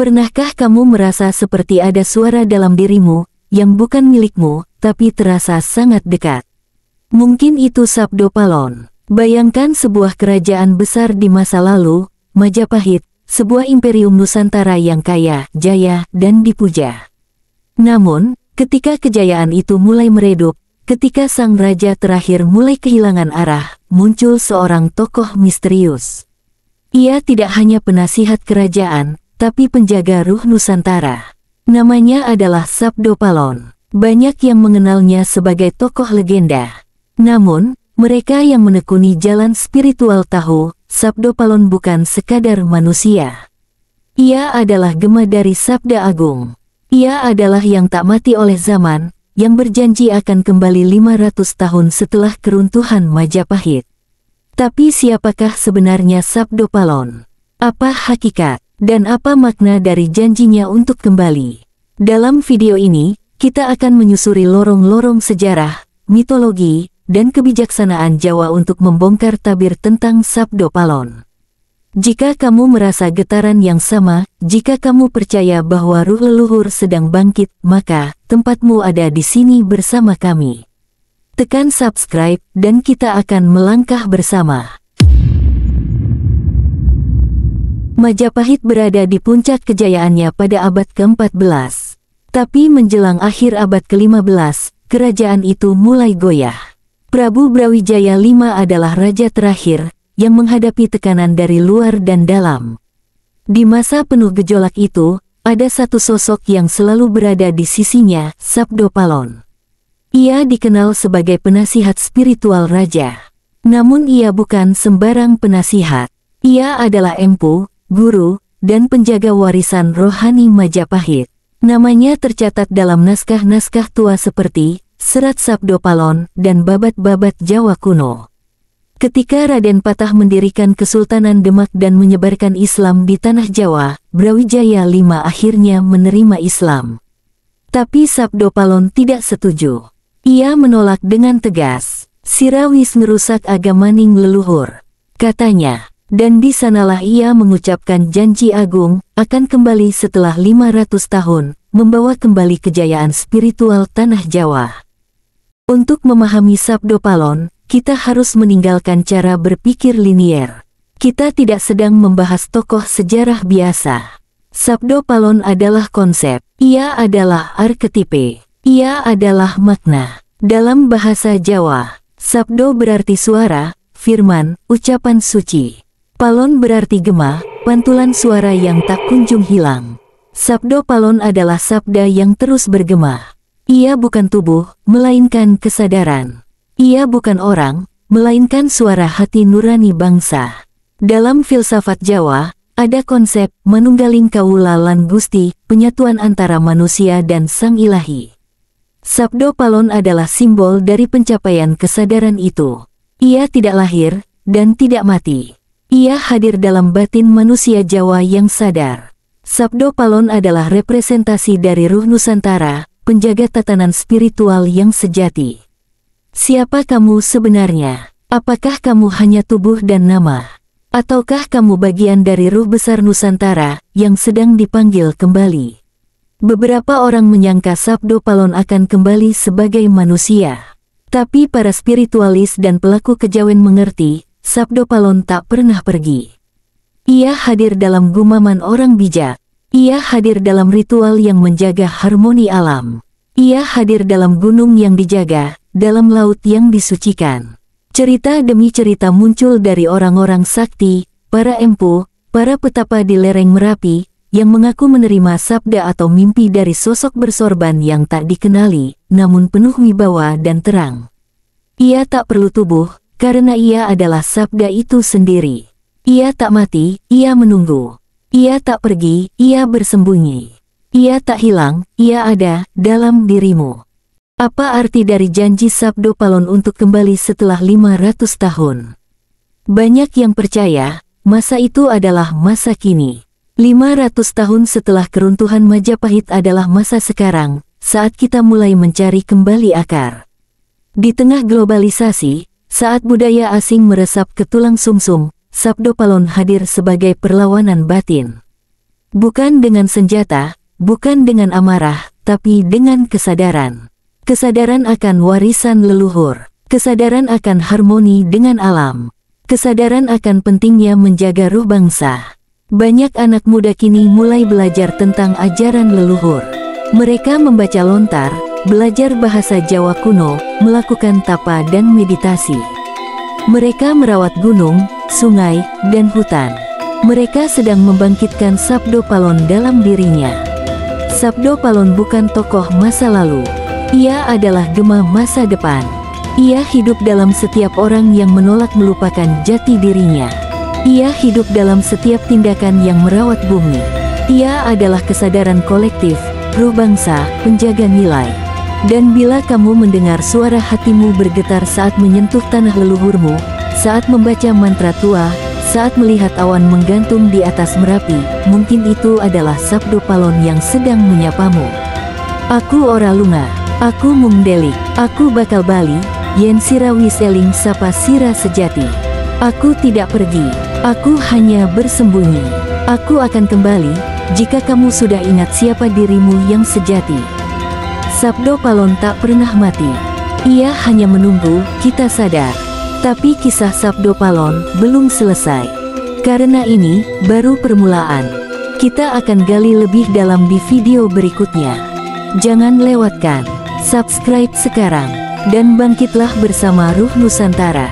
Pernahkah kamu merasa seperti ada suara dalam dirimu, yang bukan milikmu, tapi terasa sangat dekat? Mungkin itu Sabdo Palon. Bayangkan sebuah kerajaan besar di masa lalu, Majapahit, sebuah imperium Nusantara yang kaya, jaya, dan dipuja. Namun, ketika kejayaan itu mulai meredup, ketika sang raja terakhir mulai kehilangan arah, muncul seorang tokoh misterius. Ia tidak hanya penasihat kerajaan, tapi penjaga ruh Nusantara. Namanya adalah Sabdo Palon. Banyak yang mengenalnya sebagai tokoh legenda. Namun, mereka yang menekuni jalan spiritual tahu, Sabdo Palon bukan sekadar manusia. Ia adalah gema dari Sabda Agung. Ia adalah yang tak mati oleh zaman, yang berjanji akan kembali 500 tahun setelah keruntuhan Majapahit. Tapi siapakah sebenarnya Sabdo Palon? Apa hakikat, dan apa makna dari janjinya untuk kembali? Dalam video ini, kita akan menyusuri lorong-lorong sejarah, mitologi, dan kebijaksanaan Jawa untuk membongkar tabir tentang Sabdo Palon. Jika kamu merasa getaran yang sama, jika kamu percaya bahwa ruh leluhur sedang bangkit, maka tempatmu ada di sini bersama kami. Tekan subscribe, dan kita akan melangkah bersama. Majapahit berada di puncak kejayaannya pada abad ke-14. Tapi menjelang akhir abad ke-15, kerajaan itu mulai goyah. Prabu Brawijaya V adalah raja terakhir, yang menghadapi tekanan dari luar dan dalam. Di masa penuh gejolak itu, ada satu sosok yang selalu berada di sisinya, Sabdo Palon. Ia dikenal sebagai penasihat spiritual raja. Namun ia bukan sembarang penasihat. Ia adalah empu, guru, dan penjaga warisan rohani Majapahit. Namanya tercatat dalam naskah-naskah tua seperti Serat Sabdo Palon dan Babat-Babat Jawa Kuno. Ketika Raden Patah mendirikan Kesultanan Demak dan menyebarkan Islam di tanah Jawa, Brawijaya V akhirnya menerima Islam. Tapi Sabdo Palon tidak setuju. Ia menolak dengan tegas. "Sira wis ngerusak agamaning leluhur," katanya. Dan di sanalah ia mengucapkan janji agung, akan kembali setelah 500 tahun, membawa kembali kejayaan spiritual tanah Jawa. Untuk memahami Sabdo Palon, kita harus meninggalkan cara berpikir linier. Kita tidak sedang membahas tokoh sejarah biasa. Sabdo Palon adalah konsep. Ia adalah arketipe. Ia adalah makna. Dalam bahasa Jawa, Sabdo berarti suara, firman, ucapan suci. Palon berarti gema, pantulan suara yang tak kunjung hilang. Sabdo Palon adalah sabda yang terus bergema. Ia bukan tubuh, melainkan kesadaran. Ia bukan orang, melainkan suara hati nurani bangsa. Dalam filsafat Jawa, ada konsep manunggaling kawula lan Gusti, penyatuan antara manusia dan Sang Ilahi. Sabdo Palon adalah simbol dari pencapaian kesadaran itu. Ia tidak lahir, dan tidak mati. Ia hadir dalam batin manusia Jawa yang sadar. Sabdo Palon adalah representasi dari ruh Nusantara, penjaga tatanan spiritual yang sejati. Siapa kamu sebenarnya? Apakah kamu hanya tubuh dan nama? Ataukah kamu bagian dari ruh besar Nusantara, yang sedang dipanggil kembali? Beberapa orang menyangka Sabdo Palon akan kembali sebagai manusia. Tapi para spiritualis dan pelaku kejawen mengerti, Sabdo Palon tak pernah pergi. Ia hadir dalam gumaman orang bijak. Ia hadir dalam ritual yang menjaga harmoni alam. Ia hadir dalam gunung yang dijaga, dalam laut yang disucikan. Cerita demi cerita muncul dari orang-orang sakti, para empu, para petapa di lereng Merapi, yang mengaku menerima sabda atau mimpi dari sosok bersorban yang tak dikenali, namun penuh wibawa dan terang. Ia tak perlu tubuh, karena ia adalah sabda itu sendiri. Ia tak mati, ia menunggu. Ia tak pergi, ia bersembunyi. Ia tak hilang, ia ada dalam dirimu. Apa arti dari janji Sabdo Palon untuk kembali setelah 500 tahun? Banyak yang percaya, masa itu adalah masa kini. 500 tahun setelah keruntuhan Majapahit adalah masa sekarang, saat kita mulai mencari kembali akar. Di tengah globalisasi, saat budaya asing meresap ke tulang sumsum, Sabdo Palon hadir sebagai perlawanan batin. Bukan dengan senjata, bukan dengan amarah, tapi dengan kesadaran. Kesadaran akan warisan leluhur. Kesadaran akan harmoni dengan alam. Kesadaran akan pentingnya menjaga ruh bangsa. Banyak anak muda kini mulai belajar tentang ajaran leluhur. Mereka membaca lontar, belajar bahasa Jawa kuno, melakukan tapa dan meditasi. Mereka merawat gunung, sungai, dan hutan. Mereka sedang membangkitkan Sabdo Palon dalam dirinya. Sabdo Palon bukan tokoh masa lalu. Ia adalah gema masa depan. Ia hidup dalam setiap orang yang menolak melupakan jati dirinya. Ia hidup dalam setiap tindakan yang merawat bumi. Ia adalah kesadaran kolektif, ruh bangsa, penjaga nilai. Dan bila kamu mendengar suara hatimu bergetar saat menyentuh tanah leluhurmu, saat membaca mantra tua, saat melihat awan menggantung di atas Merapi, mungkin itu adalah Sabdo Palon yang sedang menyapamu. Aku ora lunga, aku mungdelik, aku bakal bali, yen sira wis eling sapa sira sejati. Aku tidak pergi, aku hanya bersembunyi. Aku akan kembali, jika kamu sudah ingat siapa dirimu yang sejati. Sabdo Palon tak pernah mati. Ia hanya menunggu kita sadar. Tapi kisah Sabdo Palon belum selesai. Karena ini baru permulaan. Kita akan gali lebih dalam di video berikutnya. Jangan lewatkan. Subscribe sekarang. Dan bangkitlah bersama Ruh Nusantara.